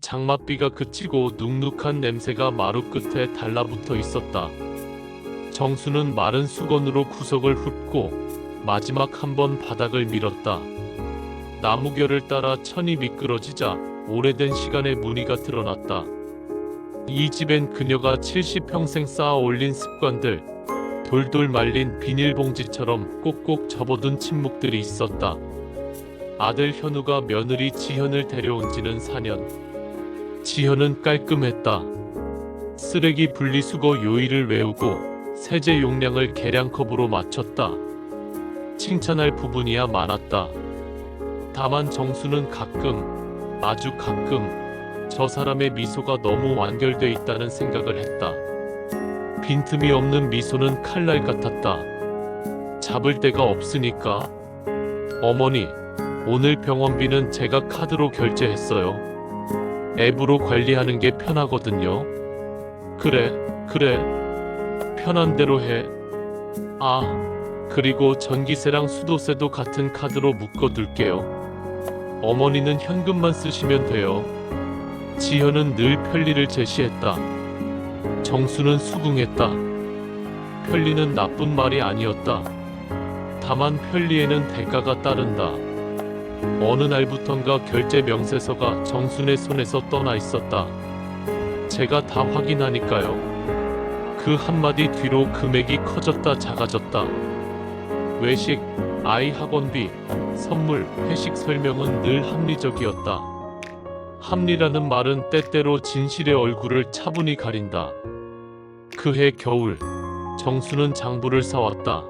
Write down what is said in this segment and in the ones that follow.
장맛비가 그치고 눅눅한 냄새가 마루 끝에 달라붙어 있었다. 정수는 마른 수건으로 구석을 훑고 마지막 한 번 바닥을 밀었다. 나무결을 따라 천이 미끄러지자 오래된 시간의 무늬가 드러났다. 이 집엔 그녀가 70평생 쌓아 올린 습관들, 돌돌 말린 비닐봉지처럼 꼭꼭 접어둔 침묵들이 있었다. 아들 현우가 며느리 지현을 데려온 지는 4년. 지현은 깔끔했다. 쓰레기 분리수거 요일을 외우고 세제 용량을 계량컵으로 맞췄다. 칭찬할 부분이야 많았다. 다만 정수는 가끔, 아주 가끔 저 사람의 미소가 너무 완결돼 있다는 생각을 했다. 빈틈이 없는 미소는 칼날 같았다. 잡을 데가 없으니까. 어머니, 오늘 병원비는 제가 카드로 결제했어요. 앱으로 관리하는 게 편하거든요. 그래, 편한 대로 해. 그리고 전기세랑 수도세도 같은 카드로 묶어둘게요. 어머니는 현금만 쓰시면 돼요. 지현은 늘 편리를 제시했다. 정수는 수긍했다. 편리는 나쁜 말이 아니었다. 다만 편리에는 대가가 따른다. 어느 날부턴가 결제 명세서가 정순의 손에서 떠나 있었다. 제가 다 확인하니까요. 그 한마디 뒤로 금액이 커졌다 작아졌다. 외식, 아이 학원비, 선물, 회식 설명은 늘 합리적이었다. 합리라는 말은 때때로 진실의 얼굴을 차분히 가린다. 그해 겨울, 정수는 장부를 사왔다.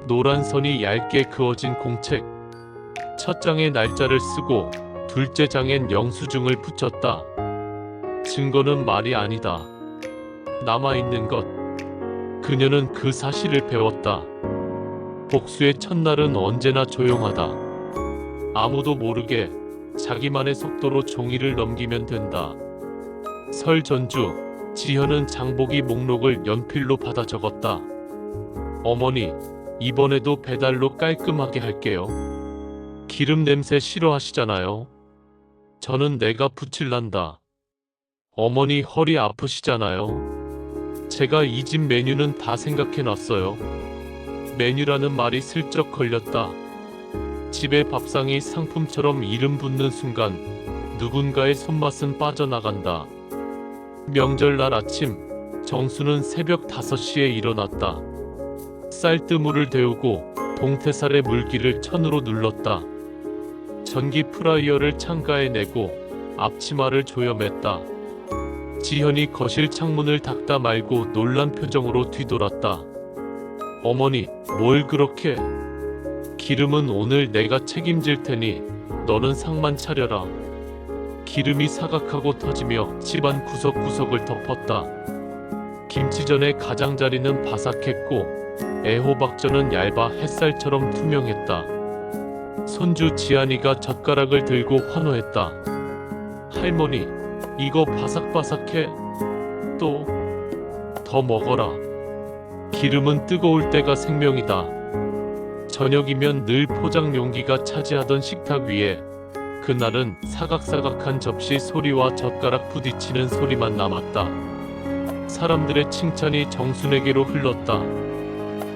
노란 선이 얇게 그어진 공책. 첫 장에 날짜를 쓰고 둘째 장엔 영수증을 붙였다. 증거는 말이 아니다. 남아있는 것. 그녀는 그 사실을 배웠다. 복수의 첫날은 언제나 조용하다. 아무도 모르게 자기만의 속도로 종이를 넘기면 된다. 설 전주, 지현은 장보기 목록을 연필로 받아 적었다. 어머니, 이번에도 배달로 깔끔하게 할게요. 기름 냄새 싫어하시잖아요. 저는 내가 붙일란다. 어머니 허리 아프시잖아요. 제가 이 집 메뉴는 다 생각해놨어요. 메뉴라는 말이 슬쩍 걸렸다. 집의 밥상이 상품처럼 이름 붙는 순간 누군가의 손맛은 빠져나간다. 명절날 아침, 정수는 새벽 5시에 일어났다. 쌀뜨물을 데우고 동태살의 물기를 천으로 눌렀다. 전기 프라이어를 창가에 내고 앞치마를 조여맸다. 지현이 거실 창문을 닫다 말고 놀란 표정으로 뒤돌았다. 어머니, 뭘 그렇게? 기름은 오늘 내가 책임질 테니 너는 상만 차려라. 기름이 사각하고 터지며 집안 구석구석을 덮었다. 김치전의 가장자리는 바삭했고 애호박전은 얇아 햇살처럼 투명했다. 손주 지안이가 젓가락을 들고 환호했다. 할머니, 이거 바삭바삭해. 또, 더 먹어라. 기름은 뜨거울 때가 생명이다. 저녁이면 늘 포장 용기가 차지하던 식탁 위에 그날은 사각사각한 접시 소리와 젓가락 부딪히는 소리만 남았다. 사람들의 칭찬이 정순에게로 흘렀다.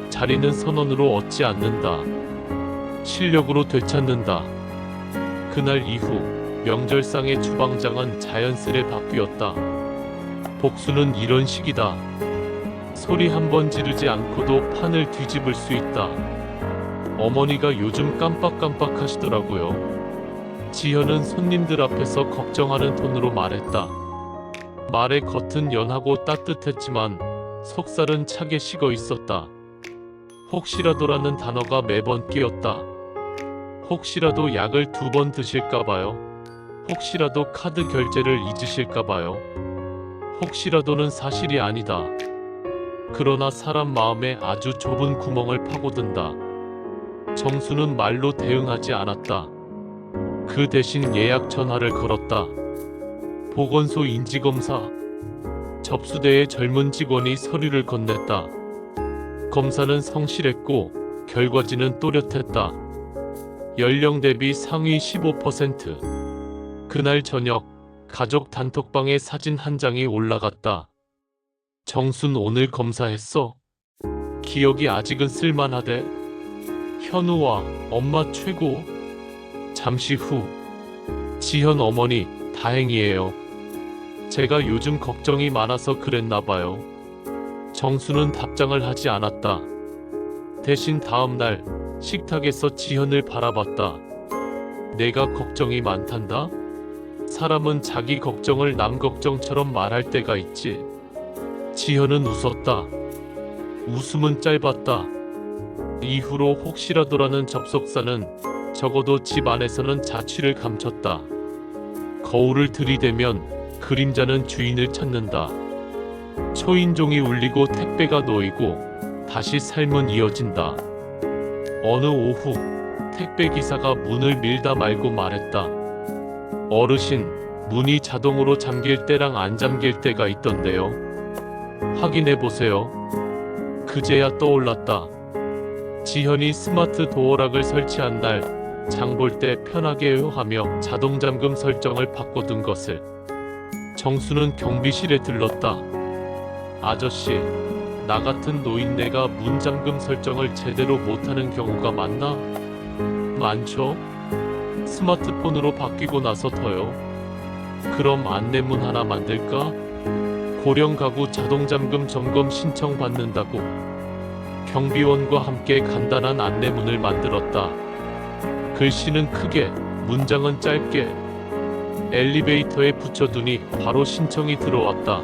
자리는 선언으로 얻지 않는다. 실력으로 되찾는다. 그날 이후 명절상의 주방장은 자연스레 바뀌었다. 복수는 이런 식이다. 소리 한 번 지르지 않고도 판을 뒤집을 수 있다. 어머니가 요즘 깜빡깜빡 하시더라고요. 지현은 손님들 앞에서 걱정하는 톤으로 말했다. 말의 겉은 연하고 따뜻했지만 속살은 차게 식어 있었다. 혹시라도라는 단어가 매번 끼었다. 혹시라도 약을 2번 드실까봐요. 혹시라도 카드 결제를 잊으실까봐요. 혹시라도는 사실이 아니다. 그러나 사람 마음에 아주 좁은 구멍을 파고든다. 정수는 말로 대응하지 않았다. 그 대신 예약 전화를 걸었다. 보건소 인지검사. 접수대에 젊은 직원이 서류를 건넸다. 검사는 성실했고 결과지는 또렷했다. 연령 대비 상위 15%. 그날 저녁 가족 단톡방에 사진 한 장이 올라갔다. 정순 오늘 검사했어? 기억이 아직은 쓸만하대. 현우와 엄마 최고. 잠시 후 지현 어머니 다행이에요. 제가 요즘 걱정이 많아서 그랬나 봐요. 정수는 답장을 하지 않았다. 대신 다음 날 식탁에서 지현을 바라봤다. 내가 걱정이 많단다? 사람은 자기 걱정을 남 걱정처럼 말할 때가 있지. 지현은 웃었다. 웃음은 짧았다. 이후로 혹시라도라는 접속사는 적어도 집 안에서는 자취를 감췄다. 거울을 들이대면 그림자는 주인을 찾는다. 초인종이 울리고 택배가 놓이고 다시 삶은 이어진다. 어느 오후 택배 기사가 문을 밀다 말고 말했다. 어르신, 문이 자동으로 잠길 때랑 안 잠길 때가 있던데요. 확인해 보세요. 그제야 떠올랐다. 지현이 스마트 도어락을 설치한 날 장 볼 때 편하게요 하며 자동 잠금 설정을 바꿔둔 것을. 정수는 경비실에 들렀다. 아저씨, 나 같은 노인네가 문 잠금 설정을 제대로 못하는 경우가 많나? 많죠? 스마트폰으로 바뀌고 나서 더요. 그럼 안내문 하나 만들까? 고령 가구 자동 잠금 점검 신청 받는다고. 경비원과 함께 간단한 안내문을 만들었다. 글씨는 크게, 문장은 짧게. 엘리베이터에 붙여두니 바로 신청이 들어왔다.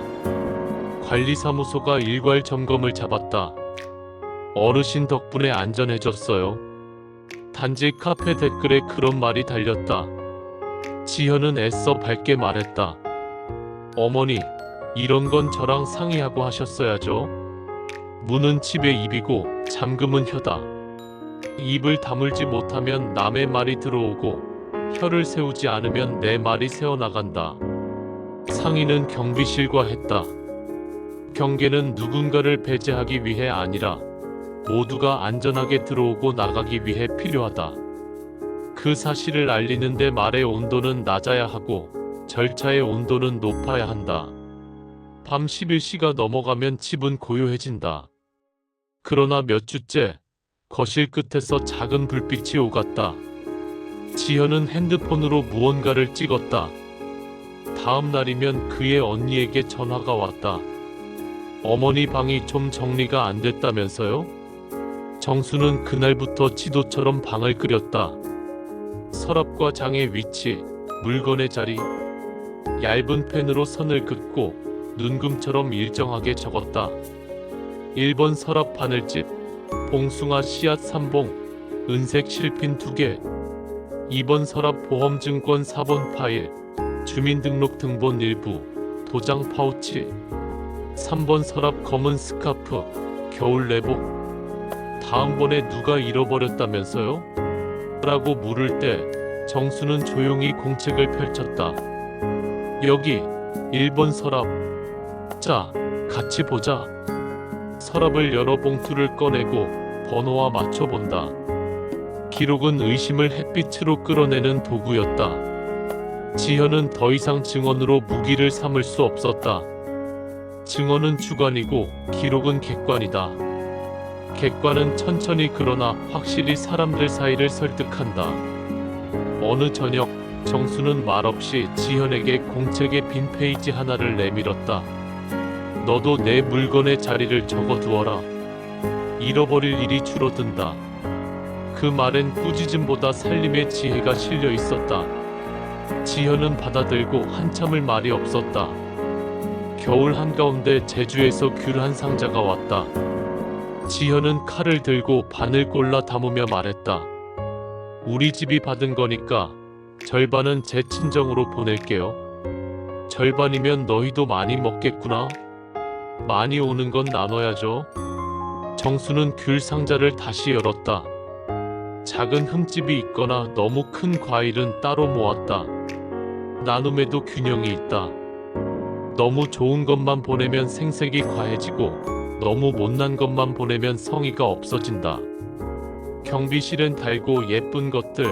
관리사무소가 일괄 점검을 잡았다. 어르신 덕분에 안전해졌어요. 단지 카페 댓글에 그런 말이 달렸다. 지현은 애써 밝게 말했다. 어머니, 이런 건 저랑 상의하고 하셨어야죠. 문은 집의 입이고 잠금은 혀다. 입을 다물지 못하면 남의 말이 들어오고 혀를 세우지 않으면 내 말이 새어나간다. 상의는 경비실과 했다. 경계는 누군가를 배제하기 위해 아니라 모두가 안전하게 들어오고 나가기 위해 필요하다. 그 사실을 알리는데 말의 온도는 낮아야 하고 절차의 온도는 높아야 한다. 밤 11시가 넘어가면 집은 고요해진다. 그러나 몇 주째 거실 끝에서 작은 불빛이 오갔다. 지현은 핸드폰으로 무언가를 찍었다. 다음 날이면 그의 언니에게 전화가 왔다. 어머니 방이 좀 정리가 안 됐다면서요? 정수는 그날부터 지도처럼 방을 그렸다. 서랍과 장의 위치, 물건의 자리, 얇은 펜으로 선을 긋고 눈금처럼 일정하게 적었다. 1번 서랍 바늘집, 봉숭아 씨앗 3봉, 은색 실핀 2개. 2번 서랍 보험증권 4번 파일, 주민등록 등본 일부, 도장 파우치. 3번 서랍 검은 스카프, 겨울 내복. 다음번에 누가 잃어버렸다면서요? 라고 물을 때 정수는 조용히 공책을 펼쳤다. 여기 1번 서랍. 자, 같이 보자. 서랍을 열어 봉투를 꺼내고 번호와 맞춰본다. 기록은 의심을 햇빛으로 끌어내는 도구였다. 지현은 더 이상 증언으로 무기를 삼을 수 없었다. 증언은 주관이고 기록은 객관이다. 객관은 천천히 그러나 확실히 사람들 사이를 설득한다. 어느 저녁 정수는 말없이 지현에게 공책의 빈 페이지 하나를 내밀었다. 너도 내 물건의 자리를 적어두어라. 잃어버릴 일이 줄어든다. 그 말엔 꾸짖음보다 살림의 지혜가 실려 있었다. 지현은 받아들고 한참을 말이 없었다. 겨울 한가운데 제주에서 귤 한 상자가 왔다. 지현은 칼을 들고 반을 골라 담으며 말했다. 우리 집이 받은 거니까 절반은 제 친정으로 보낼게요. 절반이면 너희도 많이 먹겠구나. 많이 오는 건 나눠야죠. 정수는 귤 상자를 다시 열었다. 작은 흠집이 있거나 너무 큰 과일은 따로 모았다. 나눔에도 균형이 있다. 너무 좋은 것만 보내면 생색이 과해지고 너무 못난 것만 보내면 성의가 없어진다. 경비실엔 달고 예쁜 것들,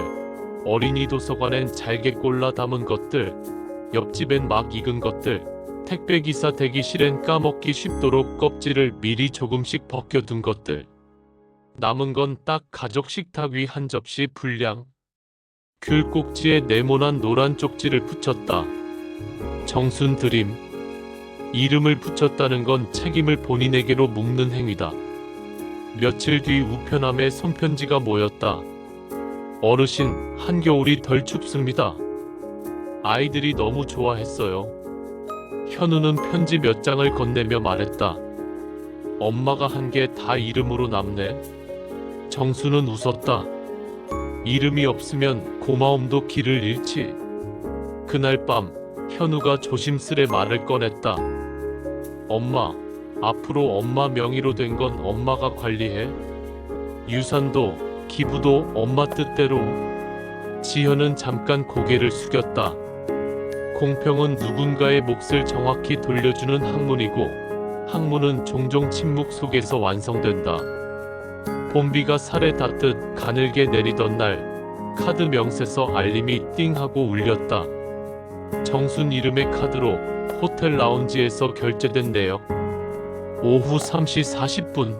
어린이 도서관엔 잘게 골라 담은 것들, 옆집엔 막 익은 것들, 택배기사 대기실엔 까먹기 쉽도록 껍질을 미리 조금씩 벗겨둔 것들. 남은 건 딱 가족 식탁 위 한 접시 분량. 귤 꼭지에 네모난 노란 쪽지를 붙였다. 정순 드림. 이름을 붙였다는 건 책임을 본인에게로 묻는 행위다. 며칠 뒤 우편함에 손편지가 모였다. 어르신, 한겨울이 덜 춥습니다. 아이들이 너무 좋아했어요. 현우는 편지 몇 장을 건네며 말했다. 엄마가 한 게 다 이름으로 남네. 정수는 웃었다. 이름이 없으면 고마움도 길을 잃지. 그날 밤 현우가 조심스레 말을 꺼냈다. 엄마, 앞으로 엄마 명의로 된 건 엄마가 관리해. 유산도 기부도 엄마 뜻대로. 지현은 잠깐 고개를 숙였다. 공평은 누군가의 몫을 정확히 돌려주는 학문이고, 학문은 종종 침묵 속에서 완성된다. 봄비가 살에 닿듯 가늘게 내리던 날, 카드 명세서 알림이 띵 하고 울렸다. 정순 이름의 카드로 호텔 라운지에서 결제된 내역. 오후 3시 40분.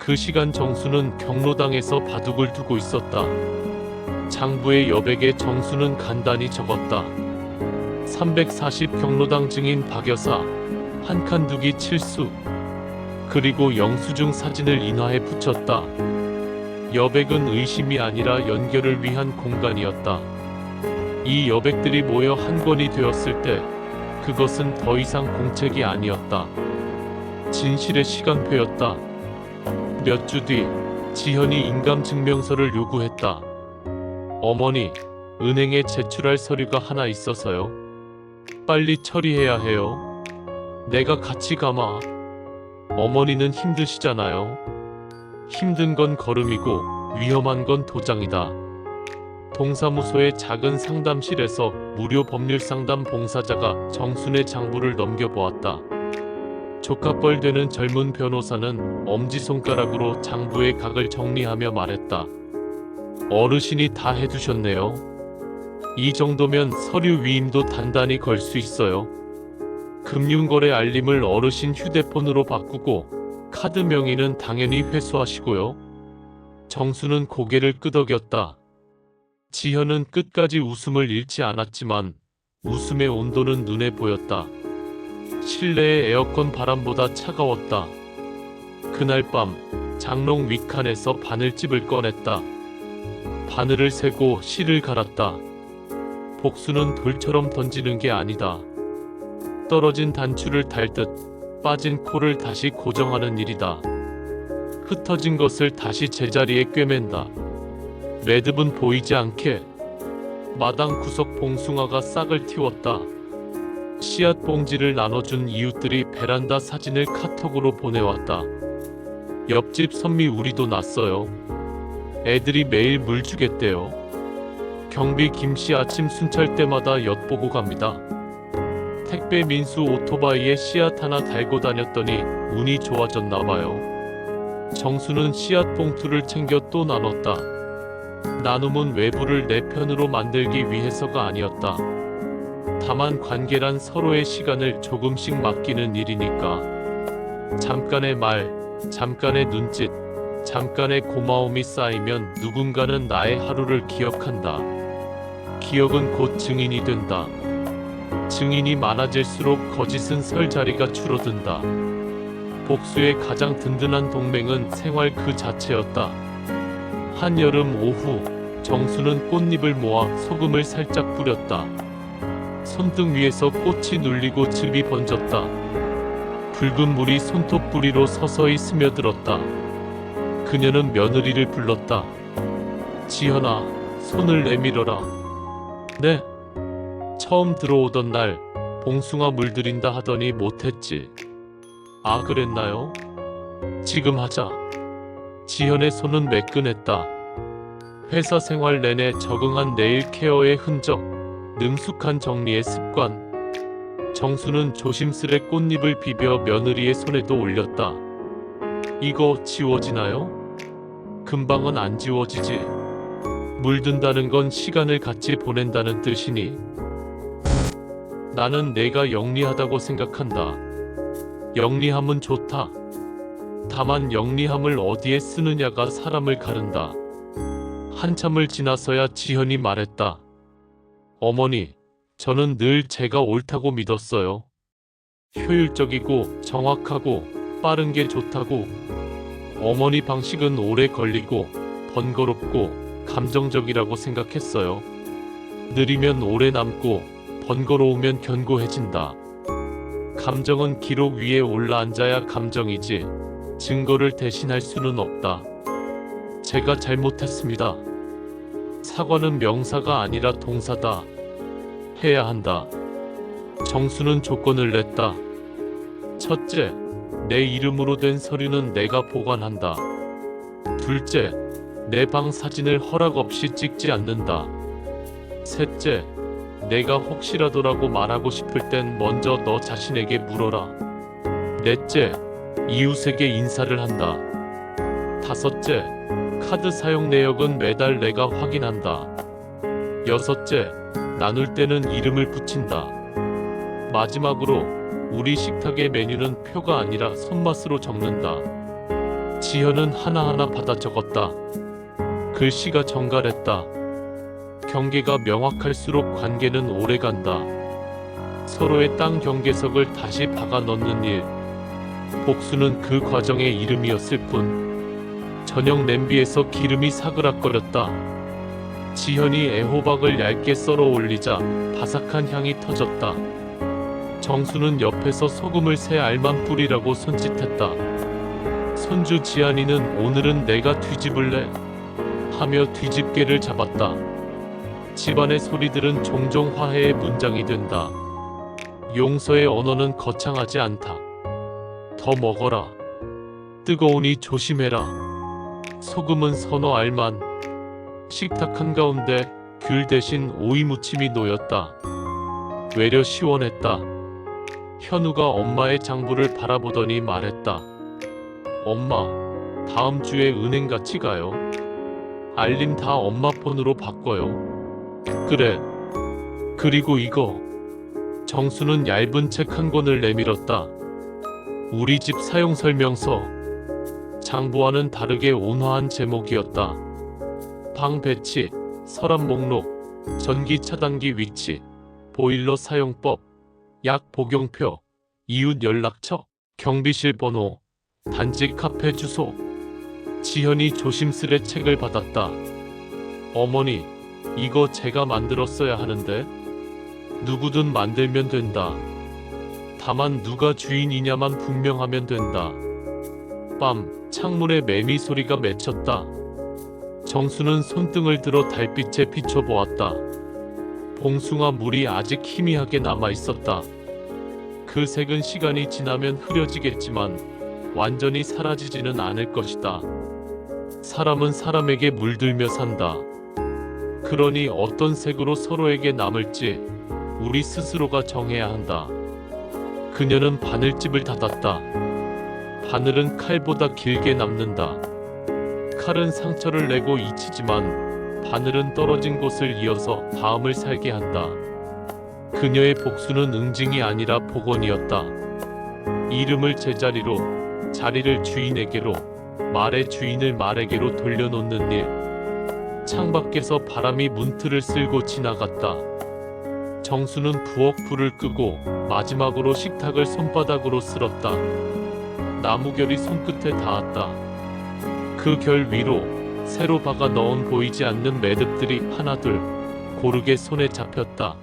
그 시간 정수는 경로당에서 바둑을 두고 있었다. 장부의 여백에 정수는 간단히 적었다. 340 경로당 증인 박여사, 한 칸 두기 칠수. 그리고 영수증 사진을 인화해 붙였다. 여백은 의심이 아니라 연결을 위한 공간이었다. 이 여백들이 모여 한 권이 되었을 때 그것은 더 이상 공책이 아니었다. 진실의 시간표였다. 몇 주 뒤 지현이 인감증명서를 요구했다. 어머니, 은행에 제출할 서류가 하나 있어서요. 빨리 처리해야 해요. 내가 같이 가마. 어머니는 힘드시잖아요. 힘든 건 걸음이고 위험한 건 도장이다. 동사무소의 작은 상담실에서 무료 법률 상담 봉사자가 정순의 장부를 넘겨보았다. 조카뻘 되는 젊은 변호사는 엄지손가락으로 장부의 각을 정리하며 말했다. 어르신이 다 해두셨네요. 이 정도면 서류 위임도 단단히 걸 수 있어요. 금융거래 알림을 어르신 휴대폰으로 바꾸고 카드 명의는 당연히 회수하시고요. 정수는 고개를 끄덕였다. 지현은 끝까지 웃음을 잃지 않았지만 웃음의 온도는 눈에 보였다. 실내의 에어컨 바람보다 차가웠다. 그날 밤 장롱 윗칸에서 바늘집을 꺼냈다. 바늘을 세고 실을 갈았다. 복수는 돌처럼 던지는 게 아니다. 떨어진 단추를 달듯 빠진 코를 다시 고정하는 일이다. 흩어진 것을 다시 제자리에 꿰맨다. 매듭은 보이지 않게. 마당 구석 봉숭아가 싹을 틔웠다. 씨앗 봉지를 나눠준 이웃들이 베란다 사진을 카톡으로 보내왔다. 옆집 선미 우리도 났어요. 애들이 매일 물 주겠대요. 경비 김씨 아침 순찰 때마다 엿보고 갑니다. 택배 민수 오토바이에 씨앗 하나 달고 다녔더니 운이 좋아졌나봐요. 정수는 씨앗 봉투를 챙겨 또 나눴다. 나눔은 외부를 내 편으로 만들기 위해서가 아니었다. 다만 관계란 서로의 시간을 조금씩 맡기는 일이니까. 잠깐의 말, 잠깐의 눈짓, 잠깐의 고마움이 쌓이면 누군가는 나의 하루를 기억한다. 기억은 곧 증인이 된다. 증인이 많아질수록 거짓은 설 자리가 줄어든다. 복수의 가장 든든한 동맹은 생활 그 자체였다. 한여름 오후, 정수는 꽃잎을 모아 소금을 살짝 뿌렸다. 손등 위에서 꽃이 눌리고 즙이 번졌다. 붉은 물이 손톱 뿌리로 서서히 스며들었다. 그녀는 며느리를 불렀다. 지현아, 손을 내밀어라. 네. 처음 들어오던 날 봉숭아 물들인다 하더니 못했지. 아, 그랬나요? 지금 하자. 지현의 손은 매끈했다. 회사 생활 내내 적응한 네일 케어의 흔적, 능숙한 정리의 습관. 정수는 조심스레 꽃잎을 비벼 며느리의 손에도 올렸다. 이거 지워지나요? 금방은 안 지워지지. 물든다는 건 시간을 같이 보낸다는 뜻이니. 나는 내가 영리하다고 생각한다. 영리함은 좋다. 다만 영리함을 어디에 쓰느냐가 사람을 가른다. 한참을 지나서야 지현이 말했다. 어머니, 저는 늘 제가 옳다고 믿었어요. 효율적이고 정확하고 빠른 게 좋다고. 어머니 방식은 오래 걸리고 번거롭고 감정적이라고 생각했어요. 느리면 오래 남고 번거로우면 견고해진다. 감정은 기록 위에 올라앉아야 감정이지 증거를 대신할 수는 없다. 제가 잘못했습니다. 사과는 명사가 아니라 동사다. 해야 한다. 정수는 조건을 냈다. 첫째, 내 이름으로 된 서류는 내가 보관한다. 둘째, 내 방 사진을 허락 없이 찍지 않는다. 셋째, 내가 혹시라도라고 말하고 싶을 땐 먼저 너 자신에게 물어라. 넷째, 이웃에게 인사를 한다. 다섯째, 카드 사용 내역은 매달 내가 확인한다. 여섯째, 나눌 때는 이름을 붙인다. 마지막으로 우리 식탁의 메뉴는 표가 아니라 손맛으로 적는다. 지현은 하나하나 받아 적었다. 글씨가 정갈했다. 경계가 명확할수록 관계는 오래간다. 서로의 땅 경계석을 다시 박아 넣는 일. 복수는 그 과정의 이름이었을 뿐. 저녁 냄비에서 기름이 사그락거렸다. 지현이 애호박을 얇게 썰어 올리자 바삭한 향이 터졌다. 정수는 옆에서 소금을 3알만 뿌리라고 손짓했다. 손주 지한이는 오늘은 내가 뒤집을래? 하며 뒤집개를 잡았다. 집안의 소리들은 종종 화해의 문장이 된다. 용서의 언어는 거창하지 않다. 더 먹어라. 뜨거우니 조심해라. 소금은 서너 알만. 식탁 한가운데 귤 대신 오이 무침이 놓였다. 외려 시원했다. 현우가 엄마의 장부를 바라보더니 말했다. 엄마, 다음 주에 은행 같이 가요. 알림 다 엄마 폰으로 바꿔요. 그래. 그리고 이거. 정수는 얇은 책 한 권을 내밀었다. 우리 집 사용설명서. 장부와는 다르게 온화한 제목이었다. 방 배치, 서랍 목록, 전기 차단기 위치, 보일러 사용법, 약 복용표, 이웃 연락처, 경비실 번호, 단지 카페 주소. 지현이 조심스레 책을 받았다. 어머니, 이거 제가 만들었어야 하는데. 누구든 만들면 된다. 다만 누가 주인이냐만 분명하면 된다. 밤, 창문에 매미 소리가 맺혔다. 정수는 손등을 들어 달빛에 비춰보았다. 봉숭아 물이 아직 희미하게 남아있었다. 그 색은 시간이 지나면 흐려지겠지만 완전히 사라지지는 않을 것이다. 사람은 사람에게 물들며 산다. 그러니 어떤 색으로 서로에게 남을지 우리 스스로가 정해야 한다. 그녀는 바늘집을 닫았다. 바늘은 칼보다 길게 남는다. 칼은 상처를 내고 잊히지만 바늘은 떨어진 곳을 이어서 다음을 살게 한다. 그녀의 복수는 응징이 아니라 복원이었다. 이름을 제자리로, 자리를 주인에게로, 말의 주인을 말에게로 돌려놓는 일. 창밖에서 바람이 문틀을 쓸고 지나갔다. 정수는 부엌 불을 끄고 마지막으로 식탁을 손바닥으로 쓸었다. 나무결이 손끝에 닿았다. 그 결 위로 새로 박아 넣은 보이지 않는 매듭들이 하나둘 고르게 손에 잡혔다.